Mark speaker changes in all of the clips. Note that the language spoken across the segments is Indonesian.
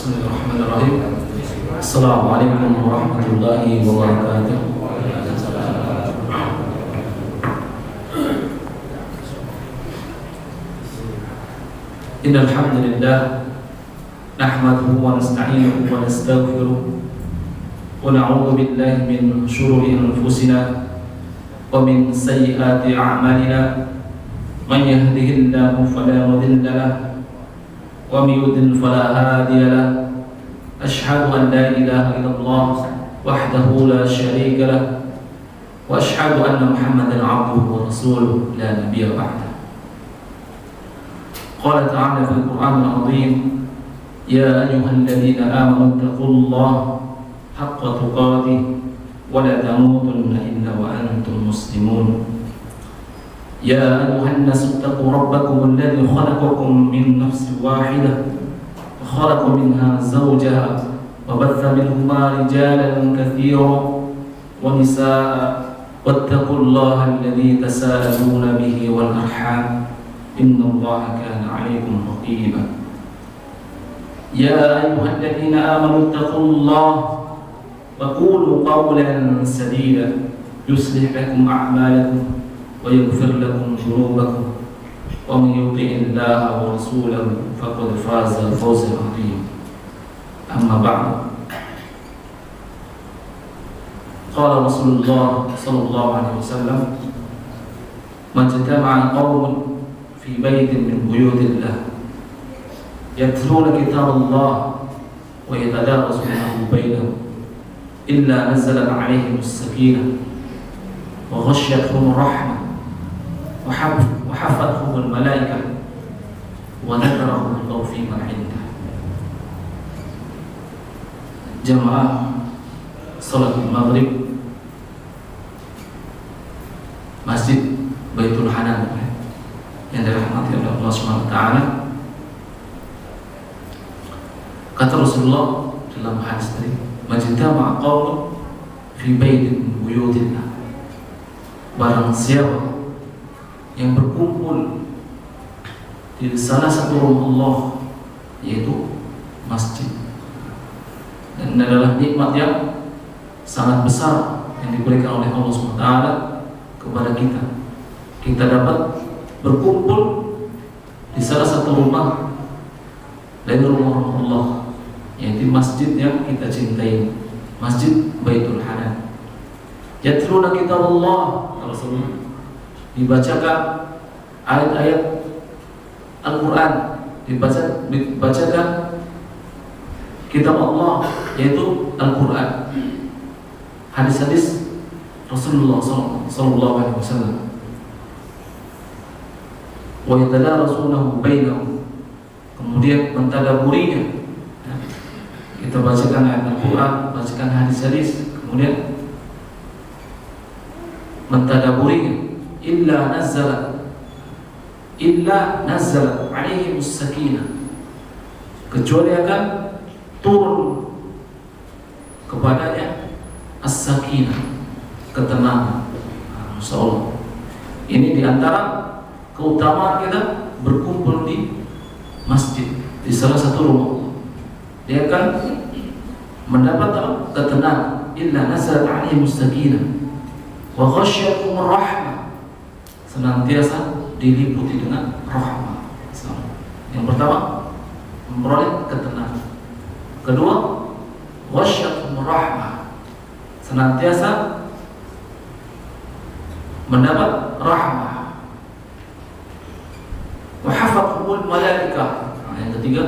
Speaker 1: Bismillahirrahmanirrahim. Assalamualaikum warahmatullahi wabarakatuh. Innal hamdalillah nahmaduhu wa nasta'inuhu wa nastaghfiruh wa na'udzu billahi min shururi anfusina wa min sayyiati a'malina. Man yahdihillahu fala mudilla lahu wa man yudlil fala hadiya lahu. Asyhadu an la ilaha illallah wahdahu la syarika lahu wa asyhadu anna Muhammadan 'abduhu wa rasuluh la nabiyya ba'dahu. Qala ta'ala fil Qur'anil 'azim, ya ayyuhalladzina amanu taqullaha haqqa tuqatih wa la tamutunna illa wa antum muslimun. Ya ayyuhan nasu taqu rabbakum alladzi khalaqakum min nafsin wahidah wa khalaqa minha zawjaha wa batha minhuma rijalan katsiran wa nisaa'a wattaqullaha alladzi tasaaluna bihi wal arham innallaha kana 'alaykum raqiba. Ya ayyuhalladzina amanu taqullaha wa qulu qawlan sadida yuslih lakum a'malakum wa yaghfir lakum dhunubakum wa man yuti'illaha wa rasulahu faqad faza fawzan 'azima. Amma ba'du. Qala Rasulullah sallallahu alaihi wasallam, majtama'a qaumun fi baitin min buyutillah yatluna kitaballah wa yatadarasunahu bainahum illa nazalat 'alaihim as-sakinah wa ghashiyatuhum ar-rahmah wa hafathum al-malaikah wa dzakarahum Allah fi man 'indah. Jamaah salat maghrib Masjid Baitul Hanan yang dirahmati oleh Allah Subhanahu wa taala. Kata Rasulullah dalam hadis tadi, majtama'a qaumun fi baitin min buyutillah. Barang siapa yang berkumpul di salah satu rumah Allah, yaitu masjid, dan adalah nikmat yang sangat besar yang diberikan oleh Allah SWT kepada kita. Kita dapat berkumpul di salah satu rumah dari rumah Allah, yaitu masjid yang kita cintai, Masjid Baitul Hanan. Yatluna kitabullah, Rasulullah dibacakan ayat-ayat Al-Quran, dibacakan kitab Allah, yaitu Al-Quran, hadis-hadis Rasulullah sallallahu alaihi wasallam. Wa yatadarasunahu bainahum, kemudian mentadaburinya. Kita bacakan ayat Al-Quran, bacakan hadis-hadis, kemudian mentadaburinya. Illa nazalat alaihim as-sakinah, kecuali akan turun kepadanya as-sakinah, ketenangan. Insyaallah ini diantara keutamaan kita berkumpul di masjid, di salah satu rumah. Dia akan mendapat ketenangan. Illa nazalat alaihim as-sakinah wa ghasyiyatuhum ar-rahmah, senantiasa diliputi dengan rahmah. Yang pertama, memperoleh ketenangan. Kedua, ghasyiyatuhum ar-rahmah, senantiasa mendapat rahmah. Wa hafathumul malaikah. Yang ketiga,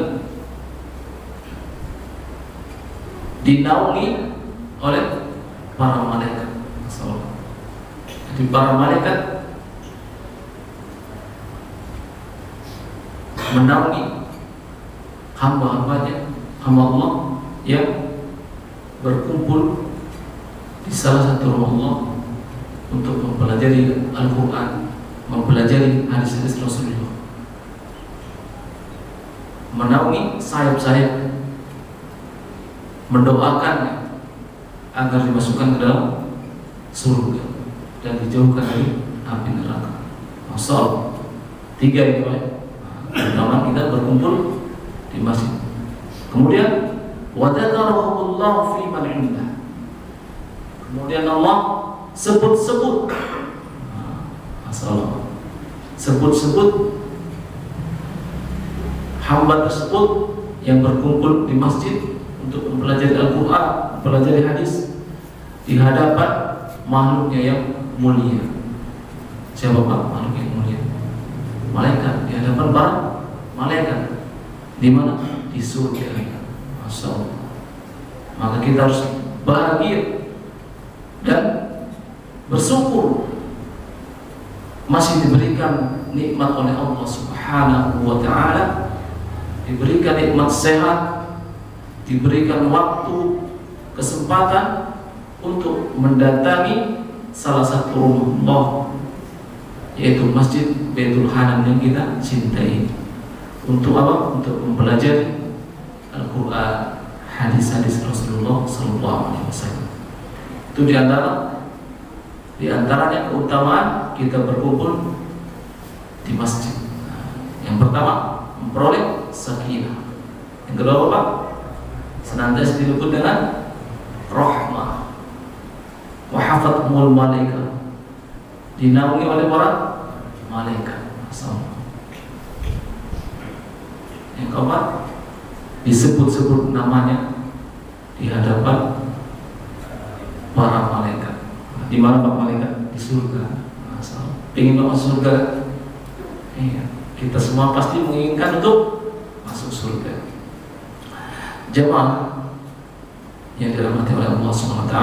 Speaker 1: dinaungi oleh para malaikat. Jadi para malaikat menaungi hamba-hambanya, hamba Allah yang berkumpul di salah satu rumah Allah untuk mempelajari Al-Quran, mempelajari hadis-hadis Rasulullah, menaungi sayap-sayap, mendoakannya agar dimasukkan ke dalam surga dan dijauhkan dari api neraka. Masya 3 itu ya. Pertama, kita berkumpul di masjid. Kemudian wa dzakarahumullahu fi man 'indah. Kemudian Allah sebut-sebut, masalah sebut-sebut hamba tersebut yang berkumpul di masjid untuk mempelajari Al-Quran, mempelajari hadis di hadapan makhluknya yang mulia. Siapa Pak makhluk yang mulia? Malaikat, di hadapan para malaikat. Di mana? Di surga. Masya Allah. Maka kita harus bahagia dan bersyukur masih diberikan nikmat oleh Allah Subhanahu wa ta'ala, diberikan nikmat sehat, diberikan waktu, kesempatan untuk mendatangi salah satu rumah, yaitu Masjid Baitul Hanam yang kita cintai. Untuk apa? Untuk mempelajari Al-Quran, hadis-hadis Rasulullah SAW. Itu diantaranya keutamaan kita berkumpul di masjid. Yang pertama, memperoleh sakinah. Yang kedua apa? Senantiasa diliput dengan rahmah. Wa hafathumul malaikat, dinaungi oleh para malaikat. Yang keempat, disebut-sebut namanya di hadapan para malaikat. Di mana Pak malaikat? Di surga. Ingin masuk surga? Iya. Kita semua pasti menginginkan untuk masuk surga. Jemaah yang dirahmati oleh Allah SWT,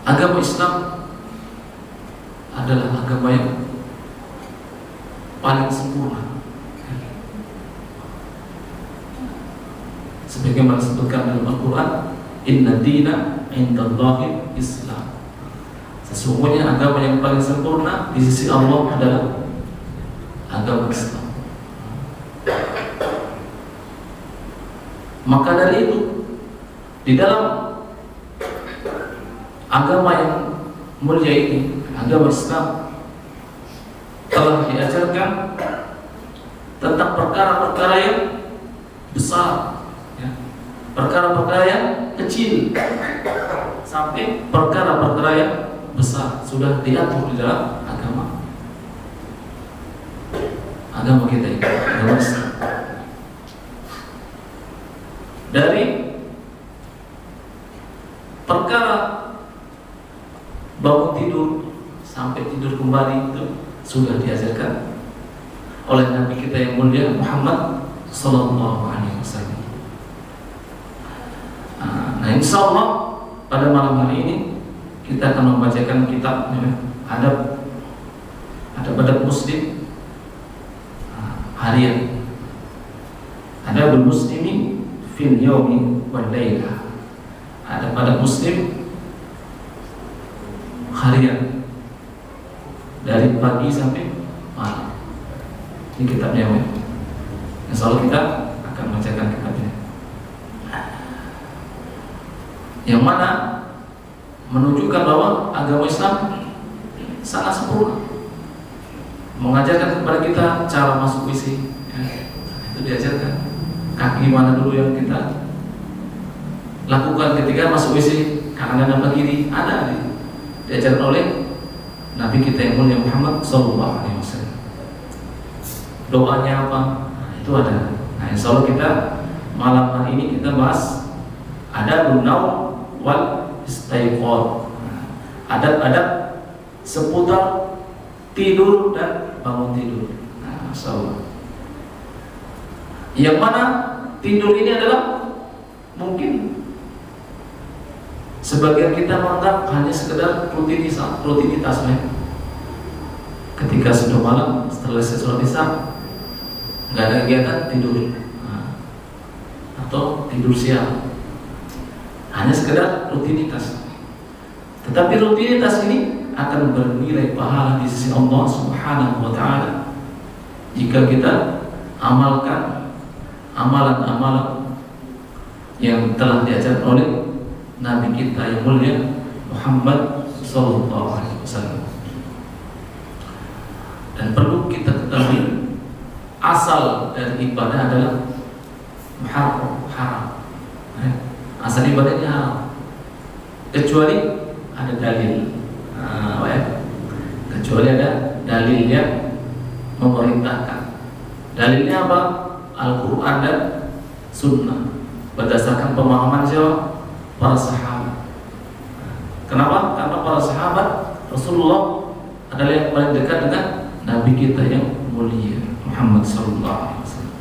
Speaker 1: agama Islam adalah agama yang paling sempurna. Sebagaimana disebutkan dalam Al-Quran, inna dina indallahi Islam. Sesungguhnya agama yang paling sempurna di sisi Allah adalah agama Islam. Maka dari itu, di dalam agama yang mulia ini, agama Islam, telah diajarkan tentang perkara-perkara yang besar, ya, perkara-perkara yang kecil, sampai perkara-perkara yang besar sudah diatur di dalam agama kita ini, agama Islam. Dari perkara bangun tidur sampai tidur kembali itu sudah diajarkan oleh Nabi kita yang mulia Muhammad Sallallahu Alaihi Wasallam. Nah, insya Allah pada malam hari ini kita akan membacakan kitab adab Muslim harian. Adabul Muslimi fil yaumi wal lailah. Adab Muslim harian dari pagi sampai malam. Ini kitabnya, insya Allah kita akan membacakan kitabnya, yang mana menunjukkan bahwa agama Islam sangat sempurna, mengajarkan kepada kita cara masuk WC, ya, itu diajarkan. Kaki mana dulu yang kita lakukan ketika masuk WC, kanan apa kiri, ada diajarkan oleh Nabi kita yang mulia Muhammad Sallallahu Alaihi Wasallam. Doanya apa? Nah, itu ada. Nah, insya Allah kita malam hari ini kita bahas adabun naum wal istaiqadh. Adab-adab seputar tidur dan bangun tidur. Nah, insya Allah. Yang mana tidur ini adalah mungkin sebagian kita menganggap hanya sekedar rutinitas. Ketika sudah malam setelah sholat isya nggak ada kegiatan, tidur, atau tidur siang, hanya sekedar rutinitas. Tetapi rutinitas ini akan bernilai pahala di sisi Allah Subhanahu wa Ta'ala jika kita amalkan amalan-amalan yang telah diajarkan oleh Nabi kita yang mulia Muhammad Sallallahu Alaihi Wasallam. Dan perlu kita ketahui, asal dari ibadah adalah haram. Asal ibadahnya haram, kecuali ada dalil. Kecuali ada dalil yang memerintahkan. Dalilnya apa? Al-Quran dan Sunnah, berdasarkan pemahaman siapa? Para sahabat. Kenapa? Karena para sahabat Rasulullah adalah yang paling dekat dengan Nabi kita yang mulia Muhammad sallallahu alaihi wasallam.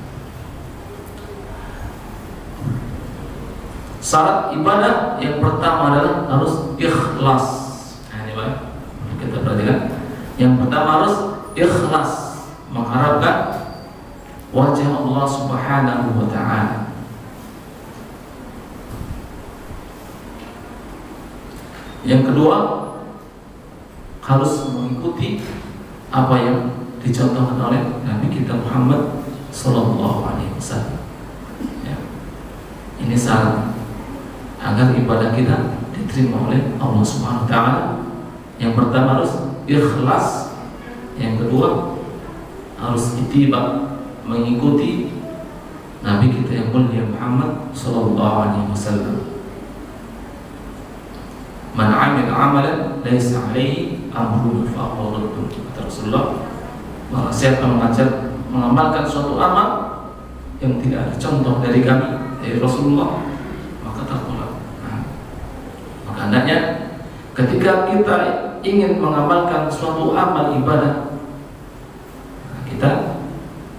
Speaker 1: Syarat ibadah yang pertama adalah harus ikhlas. Nah, ini Pak, kita perhatikan. Yang pertama harus ikhlas, mengharapkan wajah Allah Subhanahu wa ta'ala. Yang kedua, harus mengikuti apa yang dicontohkan oleh Nabi kita Muhammad sallallahu alaihi wasallam. Ya. Ini syarat agar ibadah kita diterima oleh Allah Subhanahu wa ta'ala. Yang pertama harus ikhlas, yang kedua harus ittiba, mengikuti Nabi kita yang mulia Muhammad sallallahu alaihi wasallam. Man 'amila 'amalan laisa 'alaihi amruna fa huwa raddun. Kata Rasulullah, maka siapa mengamalkan suatu amal yang tidak ada contoh dari kami, dari Rasulullah, maka tertolak. Maka hendaknya ketika kita ingin mengamalkan suatu amal ibadah, kita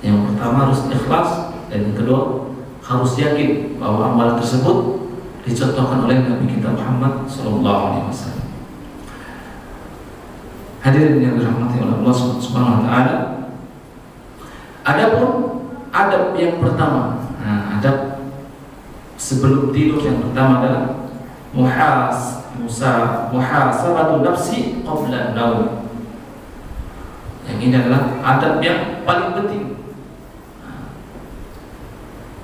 Speaker 1: yang pertama harus ikhlas, dan yang kedua harus yakin bahwa amal tersebut dicontohkan oleh Nabi kita Muhammad sallallahu alaihi wasallam. Hadirin yang dirahmati oleh Allah Subhanahu wa taala. Adapun adab yang pertama, adab sebelum tidur yang pertama adalah muhasabatu nafsi qabla naum. Yang ini adalah adab yang paling penting.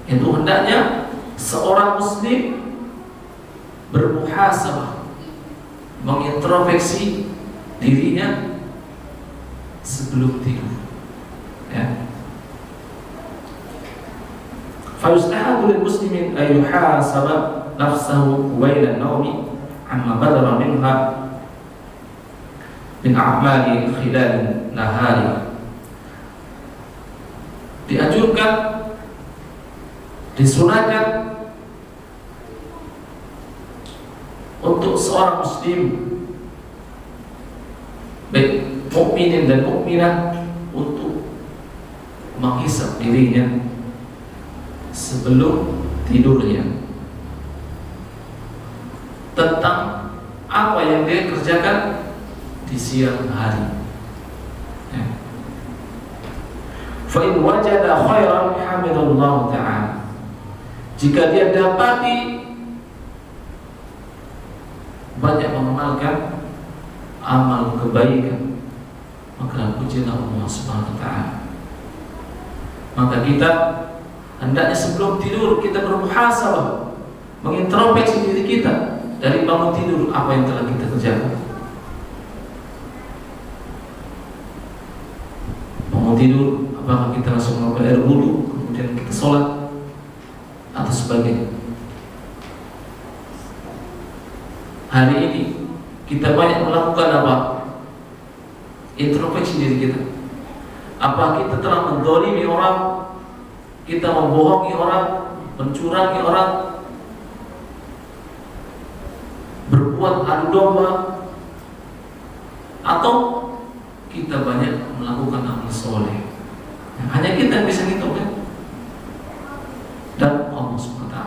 Speaker 1: Itu hendaknya seorang muslim bermuhasabah, mengintrospeksi dirinya sebelum tidur. Ya. Fayustahabu lil muslimin ay yuhasaba nafsahu qabla an-nawmi amma badara minha min a'mali khilal nahari. Dianjurkan, disunahkan untuk seorang muslim, baik mukminin dan mukminah, untuk menghisap dirinya sebelum tidurnya tentang apa yang dia kerjakan di siang hari. Fa in wajada khairan hamidallahu ta'ala. Jika dia dapati banyak mengamalkan amal kebaikan, maka pujilah Allah Subhanahu wa ta'ala. Maka kita hendaknya sebelum tidur kita bermuhasabah, mengintrospeksi diri kita dari bangun tidur, apa yang telah kita kerjakan. Bangun tidur, apakah kita langsung mengambil air wudu kemudian kita sholat atau sebagainya. Hari ini kita banyak melakukan apa? Introspeksi diri kita. Apa kita telah menzalimi orang, kita membohongi orang, mencurangi orang, berbuat adu domba, atau kita banyak melakukan amal soleh. Hanya kita yang bisa ngitung, kan? Dan Allah SWT.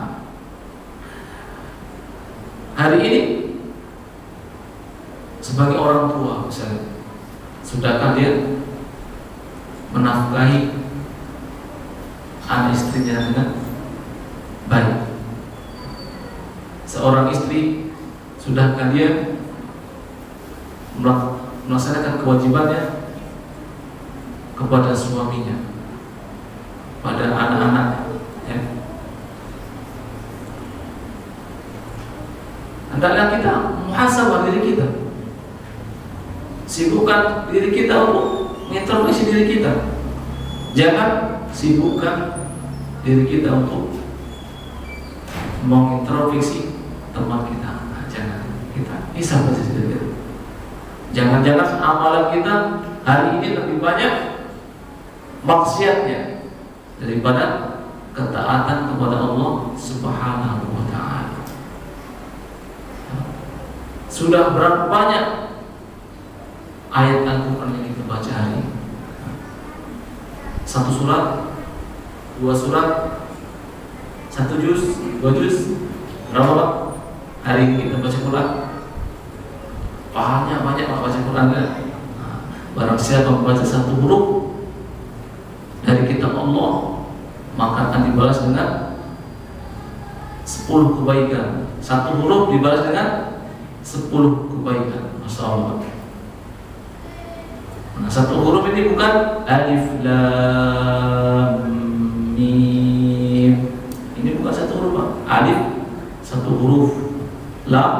Speaker 1: Hari ini sebagai orang tua misalnya, sudahkah dia menafkahi anak istrinya dengan baik? Seorang istri, sudahkah dia melaksanakan kewajibannya kepada suaminya, pada anak-anak, ya? Hendaklah kita muhasabah diri kita, sibukkan diri kita untuk mengintrospeksi diri kita. Jangan sibukkan diri kita untuk mengintrospeksi teman kita. Jangan kita isap diri kita. Jangan-jangan amalan kita hari ini lebih banyak maksiatnya daripada ketaatan kepada Allah Subhanahu wa ta'ala. Sudah berapa banyak ayat Al-Quran yang kita baca hari ini? 1 surat, 2 surat, 1 juz, 2 juz, berapa hari ini kita baca Quran? Pahalnya banyak baca Quran kan? Barang siapa membaca 1 huruf dari kitab Allah, maka akan dibalas dengan 10 kebaikan. 1 huruf dibalas dengan 10 kebaikan. Masya Allah. Nah, 1 huruf ini bukan alif lam mim. Ini bukan 1 huruf, Pak. Alif 1 huruf, lam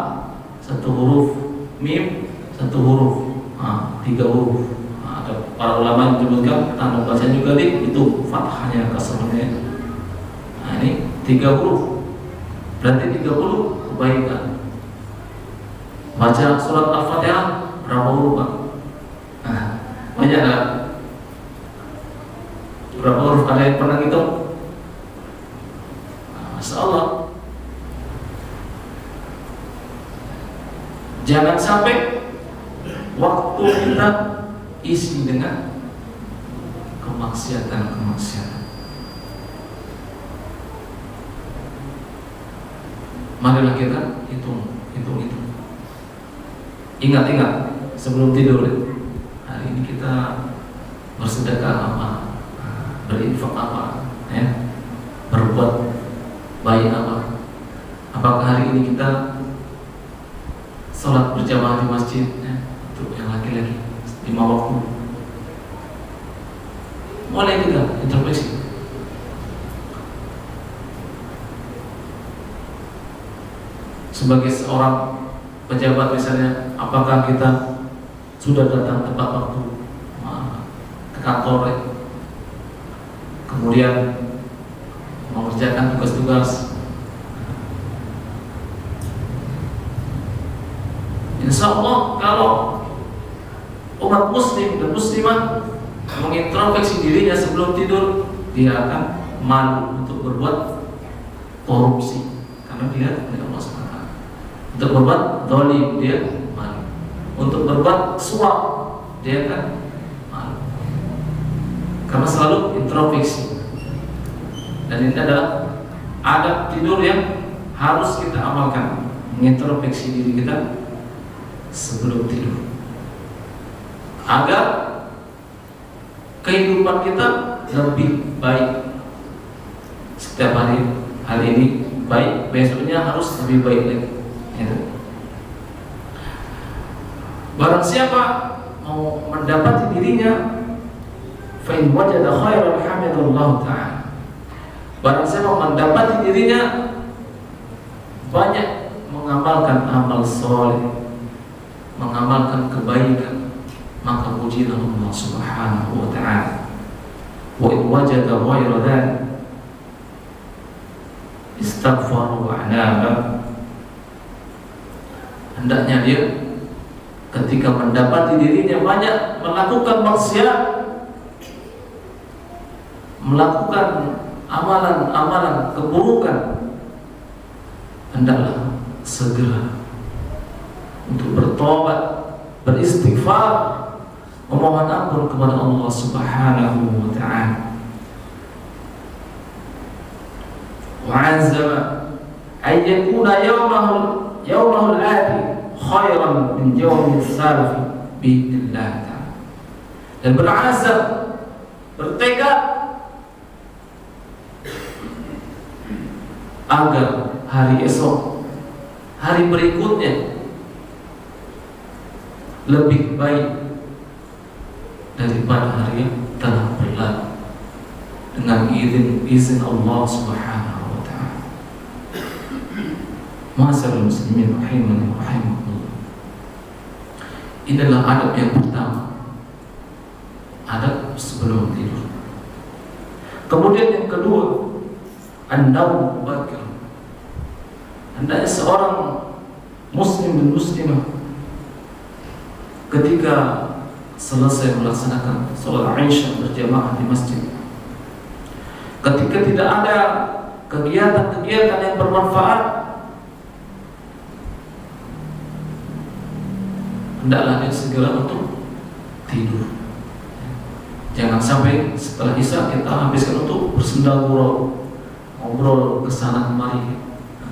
Speaker 1: 1 huruf, mim 1 huruf. 3 huruf. Ada para ulama yang menyebutkan tanda baca juga itu fathahnya, kasrahnya. Nah, ini 3 huruf. Berarti 30 kebaikan. Baca surat Al-Fatihah berapa huruf, Pak? Banyak tak? Berapa huruf? Ada yang pernah hitung? Masya Allah. Jangan sampai waktu kita isi dengan kemaksiatan. Marilah kita hitung. Ingat sebelum tidur. Hari ini kita bersedekah apa, berinfak apa, ya, berbuat baik apa. Apakah hari ini kita sholat berjamaah di masjid, ya, untuk yang laki-laki 5 waktu? Mulai kita introspeksi. Sebagai seorang pejabat misalnya, apakah kita sudah datang tepat waktu ke kantor, ya? Kemudian mengerjakan tugas-tugas. Insya Allah kalau umat muslim dan muslimah mengintrospeksi dirinya sebelum tidur, dia akan malu untuk berbuat korupsi, karena dia tidak Allah SWT. Untuk berbuat zalim, dia malu. Untuk berbuat suap, dia akan malu, karena selalu introspeksi. Dan ini adalah adab tidur yang harus kita amalkan, mengintrospeksi diri kita sebelum tidur, agar kehidupan kita lebih baik. Setiap hari ini baik, besoknya harus lebih baik lagi. Barang siapa mau mendapati dirinya, fa in wajada khairan hamidallahu ta'ala. Barang siapa mendapati dirinya banyak mengamalkan amal soleh, mengamalkan kebaikan, maka pujilah Allah Subhanahu wa ta'ala. Wa in wajada ghayra dzalik istaghfara wa anaba. Hendaknya dia ketika mendapati dirinya banyak melakukan maksiat, melakukan amalan-amalan keburukan, hendaklah segera untuk bertobat, beristighfar, memohon ampun kepada Allah Subhanahu wa ta'ala. Wa azama ay yakuna yawmahu al-ati khairan min yawmi as-salaf bi'idznillah ta'ala. Dan berazam, bertekad agar hari esok, hari berikutnya lebih baik daripada hari yang telah berlalu, dengan izin Allah Subhanahu wa ta'ala. Ma'asyiral muslimin rahimani wa rahimakumullah. Inilah adab yang pertama, adab sebelum tidur. Kemudian yang kedua, an-naum bakir. Hendaknya seorang muslim dan muslimah ketika selesai melaksanakan sholat Isya berjamaah di masjid, ketika tidak ada kegiatan-kegiatan yang bermanfaat, hendaklah dia segera untuk tidur. Jangan sampai setelah Isya kita habiskan untuk bersenda gurau, ngobrol kesana kemari,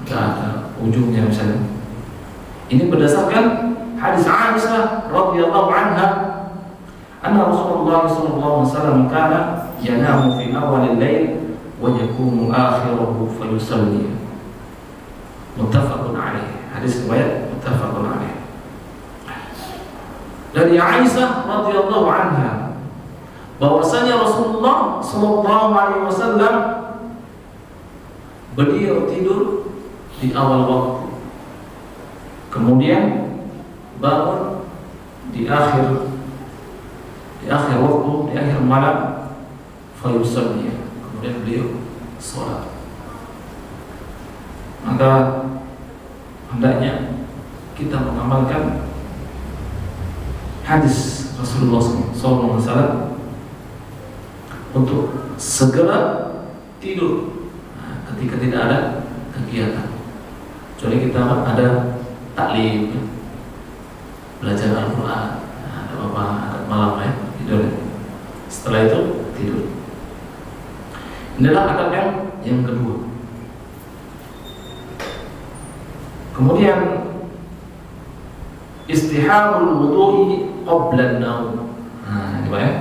Speaker 1: tidak ada ujungnya misalnya. Ini berdasarkan hadis Aisyah radhiyallahu anha, anna Rasulullah sallallahu alaihi wasallam kana yanamu fi awalil lail wa yaqumu akhirahu fa yusalli. Muttafaqun alaih. Hadis riwayat muttafaqun alaih. Dari Aisyah radhiyallahu anha bahwasanya Rasulullah sallallahu alaihi wasallam beliau tidur di awal waktu, kemudian bangun di akhir waktu, di akhir malam, fayusalli, kemudian beliau sholat. Maka hendaknya kita mengamalkan hadis Rasulullah SAW untuk segera tidur ketika tidak ada kegiatan. Kecuali kita ada taklim, belajar Al-Quran, ada apa malam ya, tidur. Setelah itu tidur. Inilah adab yang kedua. Kemudian istihabul wudu'i qabla an-naum. Ini Pak ya.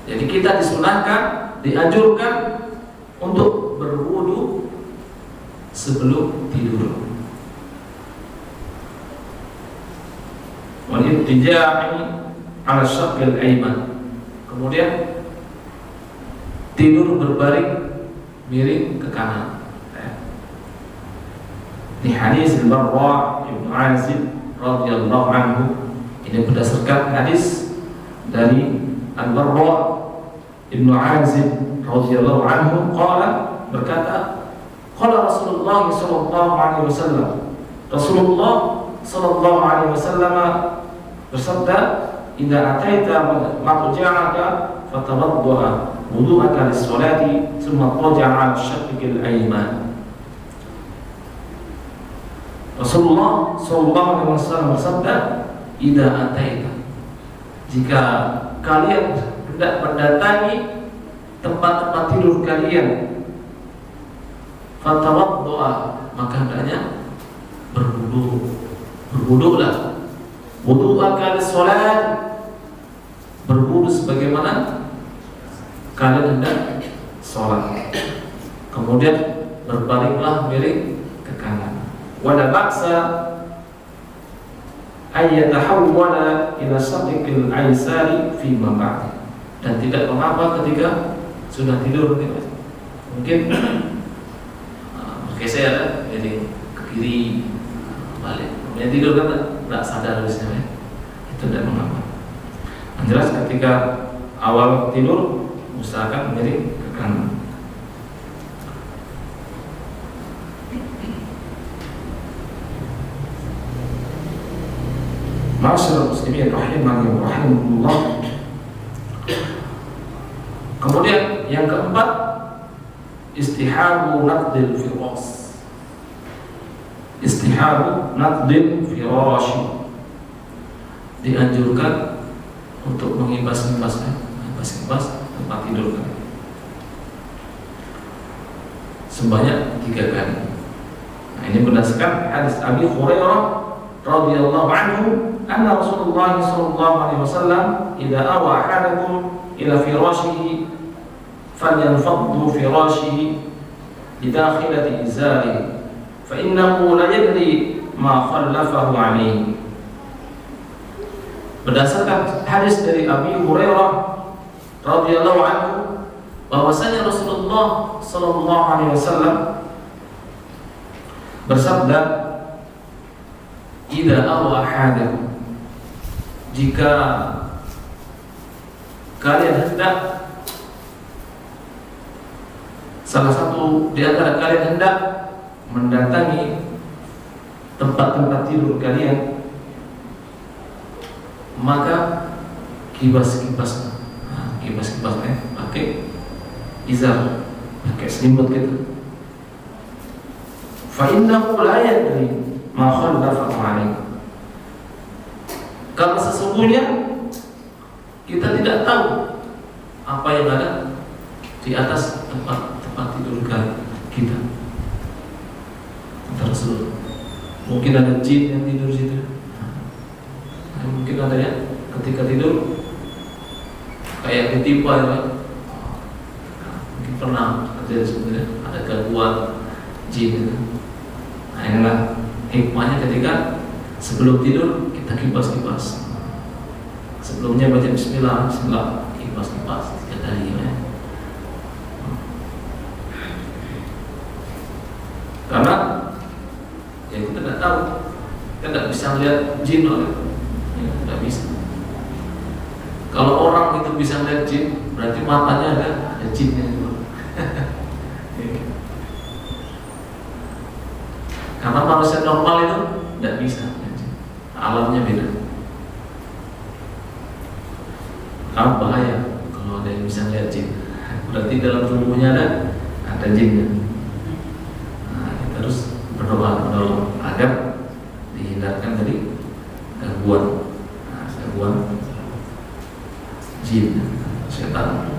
Speaker 1: Jadi kita disunahkan, dianjurkan untuk berwudu sebelum tidur. Wal ibtida'i 'ala syaqqil ayman. Kemudian tidur berbaring miring ke kanan. Di hadis Al-Barra Ibn Azib radhiyallahu anhu, ini berdasarkan hadis dari Al-Barra Ibn Azib radhiyallahu anhu berkata, qala Rasulullah sallallahu alaihi wasallam, Rasulullah sallallahu alaihi wasallam bersabda, idza ataita matja'aka fatawadda wudu'aka lis-salati thumma taja'a 'ala syaqqil ayman. Rasulullah sallallahu alaihi wasallam bersabda, idza ataita, jika kalian hendak mendatangi tempat-tempat tidur kalian, fatawadda, maka hendaknya berwudulah. Wudu'aka lis-salat, berwudu sebagaimana kalian hendak salat. Kemudian berbaringlah miring ke kanan. Wala ba'sa ay yatahawwala ila sadiqil aysari fi ma ba'd. Dan tidak mengapa ketika sudah tidur mungkin bergeser jadi ke kiri balik. Kemudian tidur kan tidak sadar biasanya. Itu tidak mengapa. Yang jelas ketika awal tidur usahakan miring ke kanan. Ma'asyiral muslimin rahimani wa rahimakumullah. Kemudian yang keempat, istihabu naqdil firas. Istihabu naqdil firashi, dianjurkan untuk mengibas-ibas tempat tidur sebanyak 3 kali. Nah, ini berdasarkan hadis Abi Hurairah radhiyallahu anhu, anna Rasulullah sallallahu alaihi wasallam idza awa ahadakum ila firashihi falyanfaddu firashihi bidakhilati izarihi fa innahu la yadri ma khallafahu alaihi. Berdasarkan hadis dari Abi Hurairah radhiyallahu anhu bahwasanya Rasulullah sallallahu alaihi wasallam bersabda, idza awa ahadakum, jika kalian hendak salah satu di antara kalian hendak mendatangi tempat-tempat tidur kalian, maka kibas-kibasnya pakai izar, pakai selimut gitu. Fa innahu la yadri ma khallafa alaihi. Karena sesungguhnya kita tidak tahu apa yang ada di atas tempat tidur kita. Rasul, mungkin ada jin yang tidur situ. Mungkin ada ya, ketika tidur kayak ditimpa ya, mungkin pernah terjadi sebenarnya ada gangguan jin. Nah, inilah hikmahnya ketika sebelum tidur kita kipas-kipas. Sebelumnya baca bismillah, kipas-kipas 3 kali ya. Karena ya kita tidak tahu, kita tidak bisa melihat jin loh, ya, tidak bisa. Kalau orang itu bisa melihat jin, berarti matanya ada jinnya juga. Karena manusia normal itu tidak bisa, alamnya beda. Karena bahaya kalau ada yang bisa melihat jin, berarti dalam tubuhnya ada jinnya. Nah, kita harus berdoa agar dihindarkan dari gangguan jin, setan.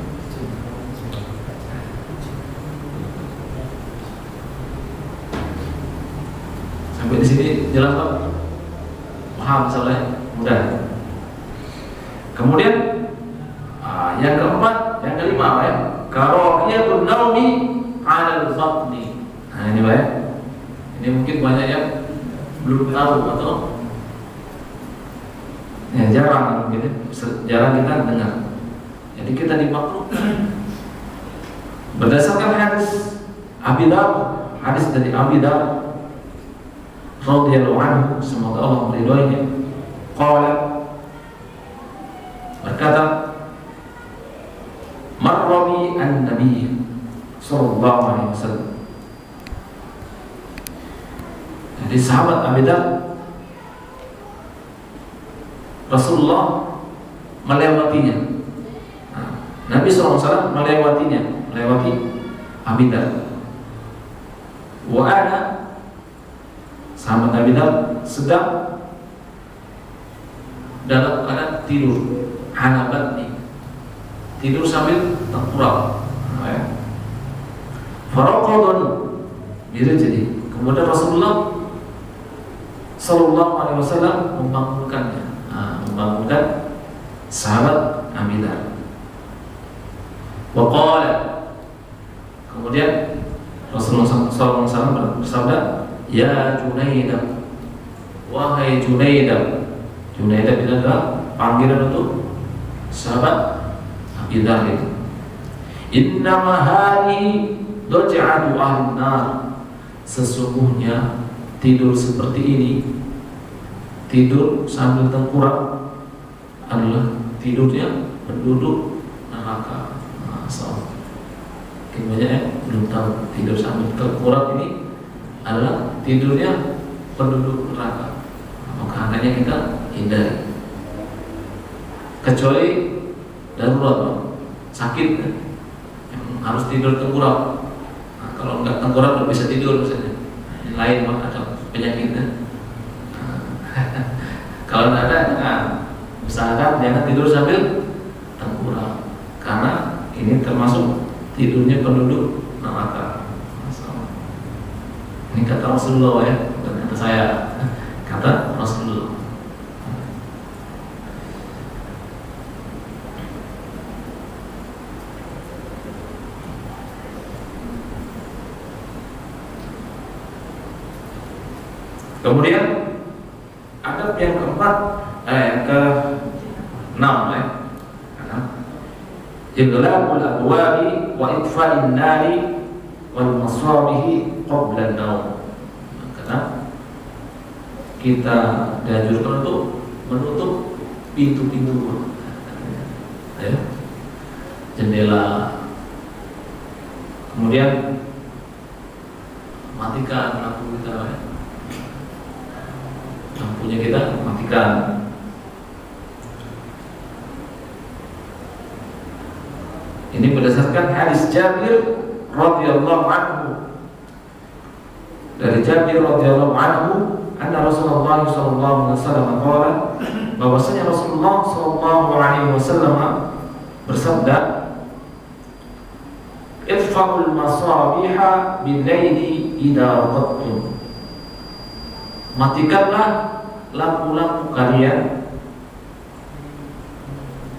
Speaker 1: Sampai di sini jelas Pak? Paham soalnya? Mudah. Kemudian yang keempat, yang kelima apa ya? Karahiyatun naumi 'alal batni. Nah ini Pak ya. Ini mungkin banyak yang belum tahu atau ya jarang mungkin jarang kita dengar. Jadi kita dimakruhkan berdasarkan hadis Abi Dawud, hadis dari Abi Dawud radhiyallahu anhu, semoga Allah meridhoinya. Qala, berkata, marrabi an-nabi sallallahu alaihi wasallam. Jadi sahabat Abi Dawud, Rasulullah melewatinya. Nah, Nabi SAW melewati Abi Dawud. Wa ana, sahabat Nabi Dawud sedang dalam keadaan tidur, hanabatni, tidur sambil tengkurap. Faraqadun birijli. Kemudian Rasulullah Sallallahu Alaihi Wasallam membangunkannya, membangunkan sahabat Abi Dawud. Wa qala, kemudian Rasulullah Sallallahu Alaihi Wasallam bersabda, ya Junaidah, wahai Junaidah. Junaidah itu adalah panggilan untuk sahabat Abi Dawud itu. Innama hadhihi daj'atu ahlin nar. Sesungguhnya tidur seperti ini, tidur sambil tengkurap, adalah tidurnya penduduk neraka. Mungkin banyak yang belum tahu tidur sambil tengkurap ini adalah tidurnya penduduk neraka. Maka hendaknya kita hindari, kecuali darurat, sakit yang harus tidur tengkurap. Nah, kalau enggak tengkurap tidak bisa tidur misalnya, yang lain ada penyakitnya. Kalau tidak ada, usahakan jangan tidur sambil tengkurap, karena ini termasuk tidurnya penduduk neraka. Ini kata Rasulullah ya, bukan kata saya, kata Rasulullah. Kemudian adab yang keempat, ke-6 ya. Ighlaqul abwabi wa itfa'in nari wal masabihi qabla an-naum. Karena kita dianjurkan untuk menutup pintu-pintu, ya, jendela, Kemudian matikan lampu kita, ya. Lampunya kita matikan. Ini berdasarkan hadis Jabir radhiyallahu anhu. Dari Jabir radhiyallahu anhu, anna Rasulullah sallallahu alaihi wasallam qala, bahwasanya Rasulullah sallallahu alaihi wasallam bersabda, "Irfa'ul masabiha bil-laili idza raqadtum." Matikanlah lampu-lampu kalian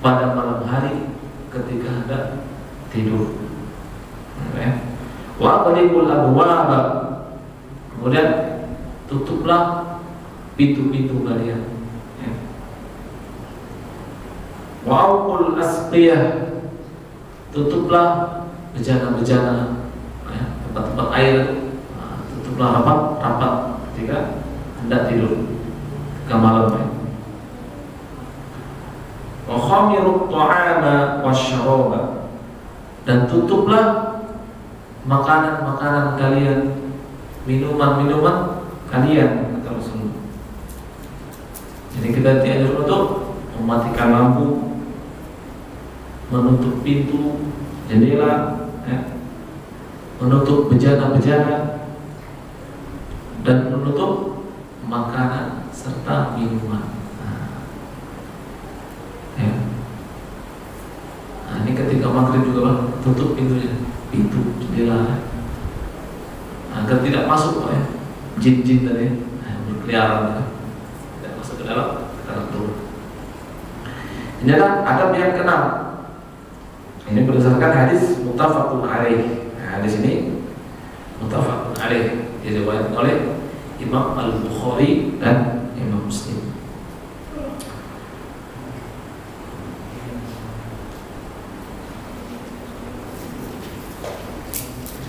Speaker 1: pada malam hari ketika hendak tidur. Wa aqliqul abwaaba, kemudian tutuplah pintu-pintu kalian. Wa awqul asqiyah, tutuplah bejana-bejana, tempat-tempat air, tutuplah rapat-rapat ketika hendak tidur, ketika malam. Wa khamirut ta'ama wasyaraba, dan tutuplah makanan-makanan kalian, minuman-minuman kalian, kata Rasulullah. Jadi kita dianjurkan untuk mematikan lampu, menutup pintu, jendela, menutup bejana-bejana, dan menutup makanan serta minuman. Nah, ini ketika maghrib juga tutup pintunya, pintu jendela, agar tidak masuk jin-jin tadi berkeliaran, tidak masuk ke dalam rumah. Ini adalah adab yang keenam. Ini berdasarkan hadis muttafaqun alaih. Hadis ini muttafaqun alaih, diriwayatkan oleh Imam Al-Bukhari dan Imam Muslim.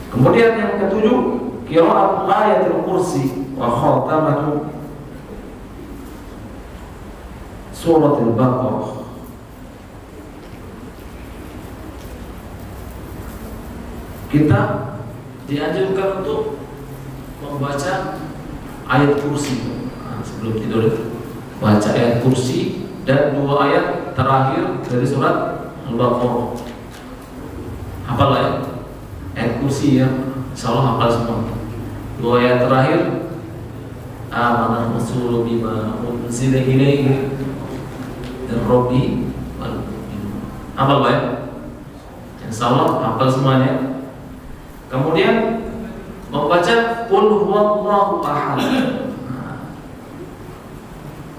Speaker 1: Kemudian yang ketujuh, qira'at ayatul kursi wa khatamatu suratul Baqarah. Kita dianjurkan untuk membaca ayat kursi. Sebelum tidur baca ayat kursi dan 2 ayat terakhir dari surat Al-Baqarah. Hafal ayat kursi ya, insyaallah hafal semua. 2 ayat terakhir, amanar rasulu bima unzila ilaihi dan rabbi wal mu'minun. Hafal ya? Insyaallah hafal semuanya. Kemudian membaca qul huwallahu ahad.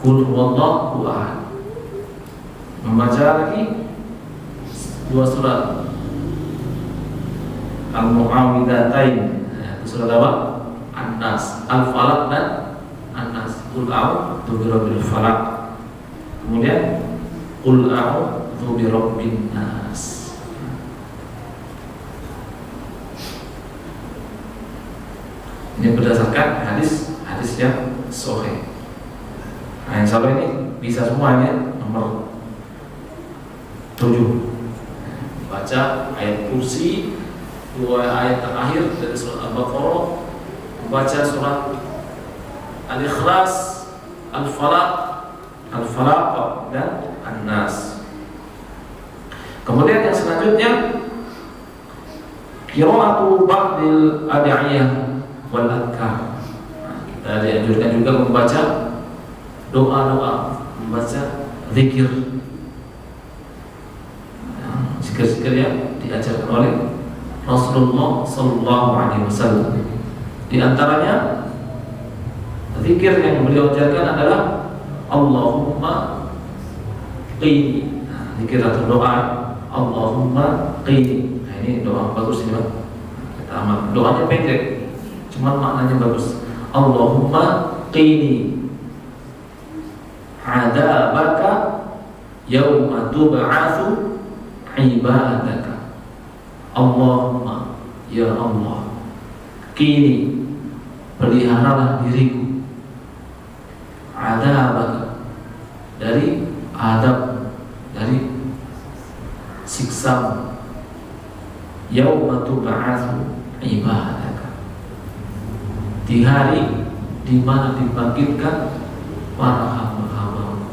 Speaker 1: Qul huwallahu ahad. Membaca lagi 2 surat Al-Mu'awwidhatain, surat apa? An-Nas, Al-Falaq dan An-Nas. Qul a'udzu birabbil falaq. Kemudian qul a'udzu birabbin nas. Ini berdasarkan hadis yang sahih. Nah, insyaallah ini bisa semuanya. Nomor 7, baca ayat kursi, 2 ayat terakhir dari surat Al-Baqarah, membaca surat Al-Ikhlas, Al-Falaq dan An-Nas. Kemudian yang selanjutnya, qira'atu ba'dil ad'iyah wal adhkar. Kita dianjurkan juga membaca doa-doa, membaca zikir, zikir-zikir yang diajarkan oleh Rasulullah sallallahu alaihi wasallam. Di antaranya zikir yang beliau ajarkan adalah Allahumma qini. Zikir atau doa Allahumma qini. Nah, ini doa bagus ini, Pak. Kita amal. Doanya pendek, cuma maknanya bagus. Allahumma qini adzabaka yauma tub'atsu ibadaka. Allahumma, ya Allah, qini, peliharalah diriku, adzabaka, dari adab, dari siksa, yauma tub'atsu ibadaka, di hari di mana dibangkitkan para hamba-hamba.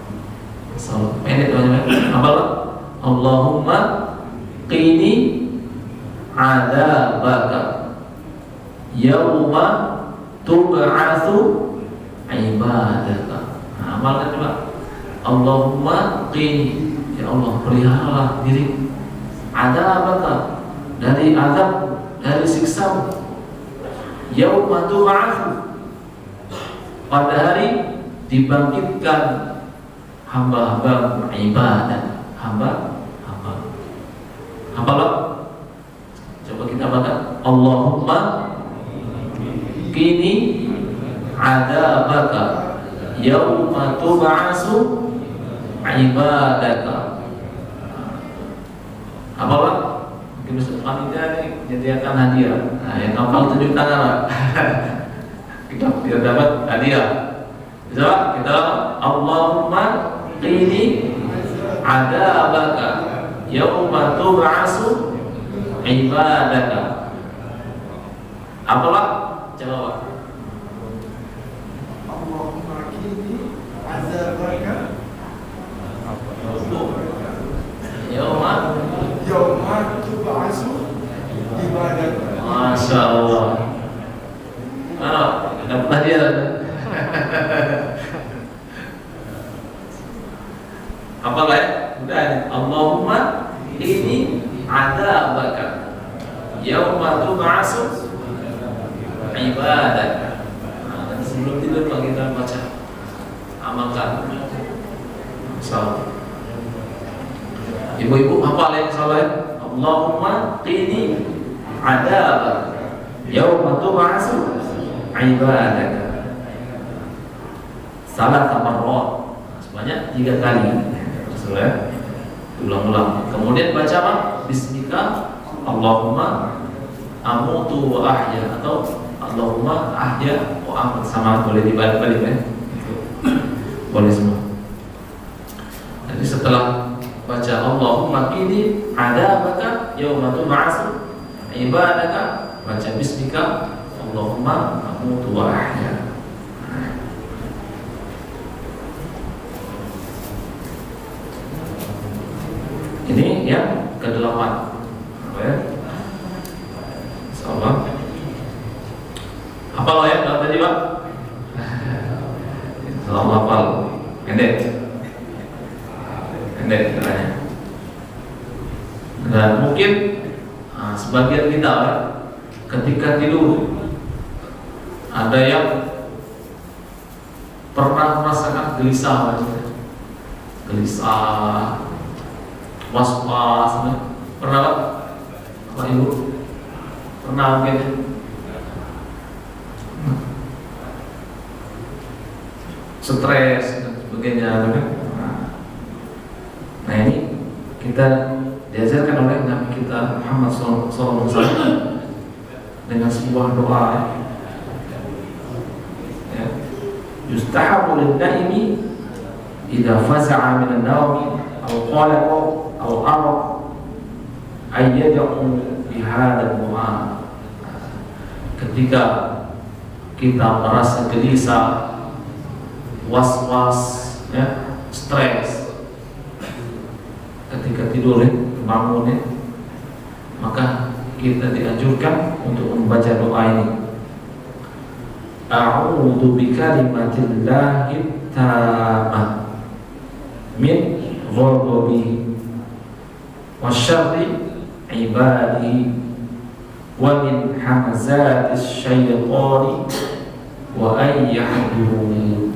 Speaker 1: Salat pendek banyak apa? Allahumma qini adzabaka yauma tub'atsu ibadaka. Amalkan coba. Allahumma qini, ya Allah peliharalah diri adzabaka, dari azab, dari siksa. Yauma tub'atsu, pada hari dibangkitkan hamba-hamba ibadah, hamba-hamba. Apalah? Coba kita baca. Allahumma qini adzabaka yauma tub'atsu ibadaka. Apalah? Mungkin Ustaz panitia ini menyediakan hadiah. Nah, yang hafal tunjuk tangan. Kita dapat hadiah. Bisa kita Allahumma qini adzabaka yauma tub'atsu ibadaka. Apalah? Coba.
Speaker 2: Allahumma qini adzabaka
Speaker 1: Yauma
Speaker 2: tub'atsu ibadaka.
Speaker 1: Masya Allah. Dapat hadiah. Apalah ya? Udah. Allahumma ini adzabaka yauma tub'atsu ibadaka. Nah, sebelum tidur kita baca, amalkan. Salam. Ibu-ibu hafal yang salah. Allahumma qini adzabaka yauma tub'atsu ibadaka. Salah tamarrot, sebanyak 3 kali. Terus ya, ulang-ulang. Kemudian baca apa? Bismika Allahumma amutu wa ahya, atau Allahumma ahya wa amut. Sama boleh dibalik-balik ya. Boleh semua. Jadi setelah baca Allahumma qini adzabaka yauma tub'atsu ibadaka, baca bismika Allahumma amutu wa ahya. Ini yang ke-8. Apa ya? Insyaallah. Hafal ya kalau tadi, Pak? Insyaallah hafal. Pendek katanya. Dan mungkin sebagian kita ya, ketika tidur ada yang pernah merasakan gelisah, was-was, pernah Pak Ibu? Pernah mungkin? Stres dan sebagainya, nah ini kita diajarkan oleh Nabi kita Muhammad SAW dengan sebuah doa ya. Yustahabu lin-naimi idza faza'a min an-nawmi aw qalaqa aw araq ay yad'u bi hadzal du'a. Ketika kita merasa gelisah, was-was ya, stres, ketika tidur bangun maka kita dianjurkan untuk membaca doa ini. A'udzu bikalimatillahi tammah min ghadabihi wa syarri ibadihi wa min hamazatis syaitani wa ay yahdurun.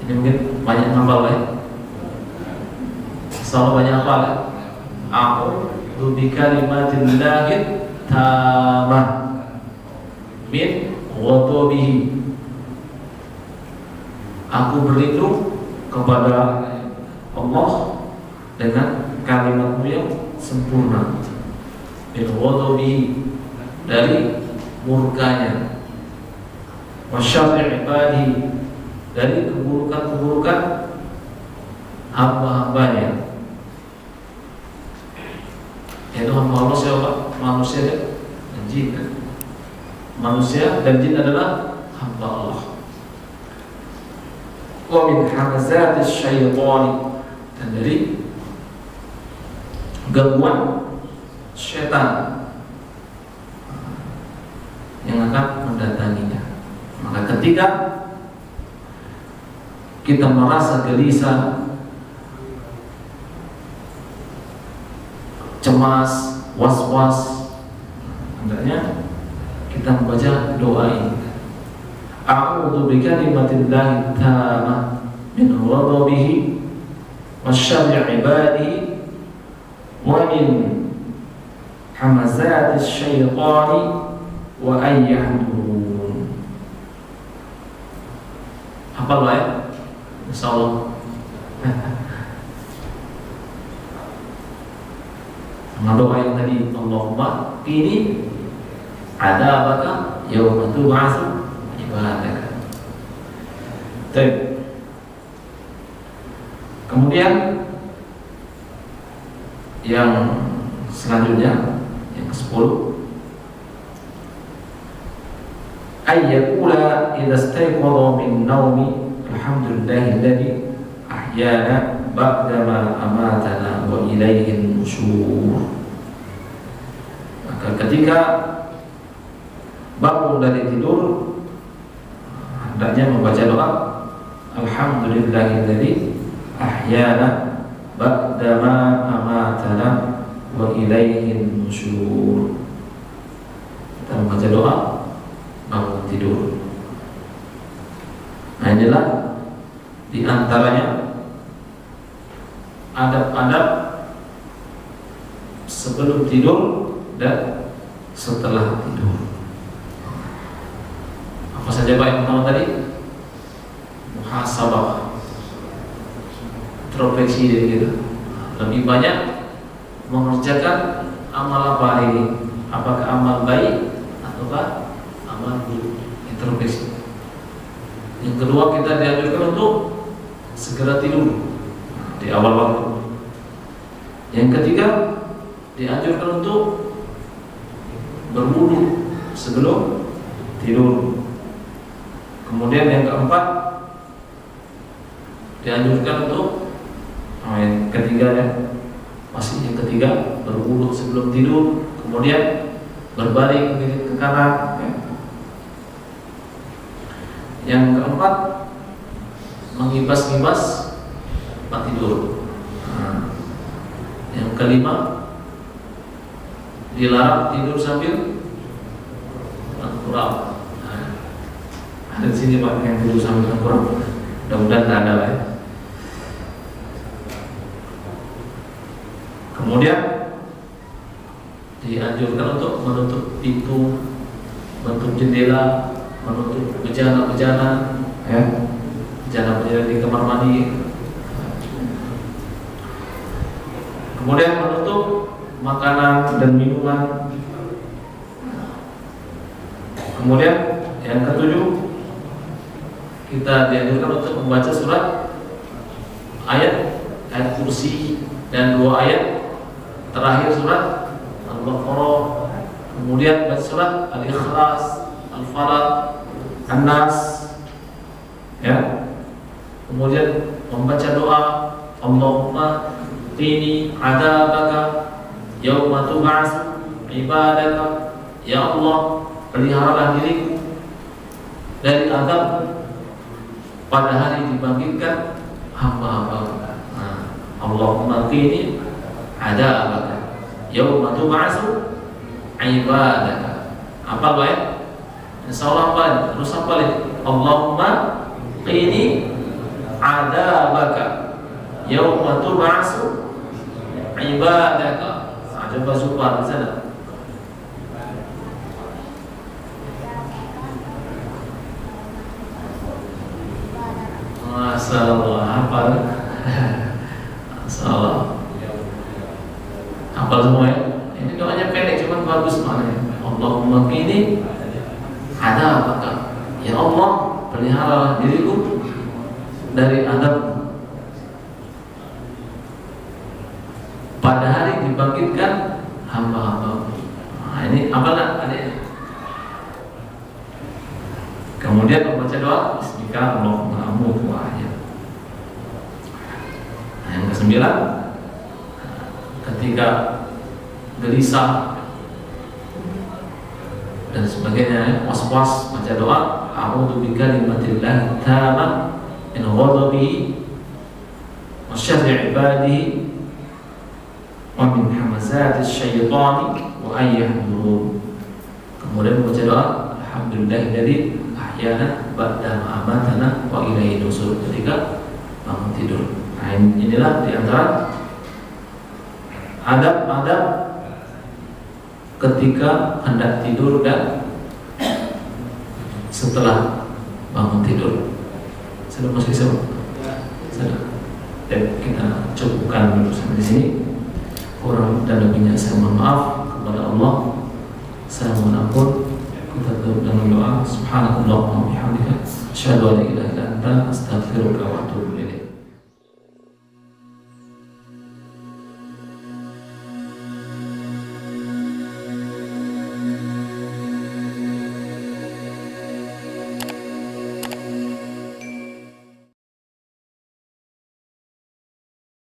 Speaker 1: Ini mungkin banyak hafal ya. Selalu banyak hafal ya. A'udzu bikalimatillahi tammah min ghadabihi. Aku berlindung kepada Allah dengan kalimat-Mu yang sempurna. Min ghadabihi, dari murkanya. Wa syarri ibadihi, dari keburukan-keburukan hamba-hambanya. Itu hamba Allah siapa? Manusia dan jin. Manusia dan jin adalah hamba Allah. Wa min hamazatis syaitani, dan dari gangguan syaitan yang akan mendatanginya. Maka ketika kita merasa gelisah, cemas, was-was, hendaknya kita membaca doa ini. A'udzu bikalimatillahi tammah min ghadabihi wa syarri ibadihi wa min hamazatis syaitani wa an yahdurun. Hafal ya? Insyaallah. Doa yang tadi, Allahumma qini adzabaka yauma tub'atsu ibadaka. Baik. Kemudian yang selanjutnya, yang ke-10, ayyakula idza istayqadha min naumi alhamdulillahilladzi ahyana ba'dama amatana wa ilaihin nusyur. Maka ketika bangun dari tidur, hendaknya membaca doa alhamdulillahilladzi ahyana ba'dama amatana wa ilaihin nusyur. Kita membaca doa bangun tidur. Nah, inilah di antaranya adab-adab sebelum tidur dan setelah tidur. Apa saja Pak yang pertama tadi? Muhasabah, introspeksi diri kita. Lebih banyak mengerjakan amal apa hari ini? Apakah amal baik ataukah amal buruk? Introspeksi. Yang kedua, kita dianjurkan untuk segera tidur di awal waktu. Yang ketiga, dianjurkan untuk berwudu sebelum tidur. Kemudian yang keempat, dianjurkan untuk yang ketiga ya, masih yang ketiga, berwudu sebelum tidur. Kemudian berbaring ke kanan ya. Yang keempat, mengibas-ngibas tempat tidur. Yang kelima, dilarang tidur sambil tengkurap. Ada di sini Pak yang tidur sambil tengkurap. Mudah-mudahan tidak ada ya. Kemudian dianjurkan untuk menutup pintu, menutup jendela, menutup bejana-bejana ya, bejana-bejana di kamar mandi. Kemudian menutup makanan dan minuman. Kemudian yang ketujuh, kita dianjurkan untuk membaca surat ayat kursi dan 2 ayat terakhir surat Al-Baqarah. Kemudian baca surat Al-Ikhlas, Al-Falaq, An-Nas ya. Kemudian membaca doa Allahumma qini adzabaka yauma tub'atsu ibadaka. Ya Allah, peliharalah diriku dari azab pada hari dibangkitkan hamba-hamba. Allahumma qini adzabaka yauma tub'atsu ibadaka. Apa baik? Insyaallah apa? Terus apa lagi? Allahumma qini adzabaka yauma tub'atsu ibadaka. Coba supaya di sana. Masyaallah, hafal. Masyaallah. Hafal semua ya. Ini doanya pendek cuman bagus maknanya. Allahumma qini adzabaka. Ya Allah, pelihara diriku dari azab pada hari dibangkitkan hamba-hamba. Nah, ini apalah adik. Kemudian membaca doa Bismika Allahumma amutu wa ahya. Nah, yang kesembilan, ketika gelisah dan sebagainya, was-was, baca doa a'udzu bikalimatillahi tammah min ghadabi wa syarri ibadihi wa min hamazati syaitani wa ayyuhdurun. Kemudian baca doa alhamdulillahilladzi ahyana ba'da ma amatana wa ilaihi nusur ketika bangun tidur. Nah, inilah di antara adab-adab ketika hendak tidur dan setelah bangun tidur. Sudah masuk semua? Sudah. Dan kita cukupkan dulu sampai di sini. Kurang dan lebihnya saya mohon maaf kepada Allah. Saya mohon ampun. Kita tutup dengan doa. Subhanallah wa bihamdika asyhadu an la ilaha illa anta astaghfiruka wa atubu ilaik.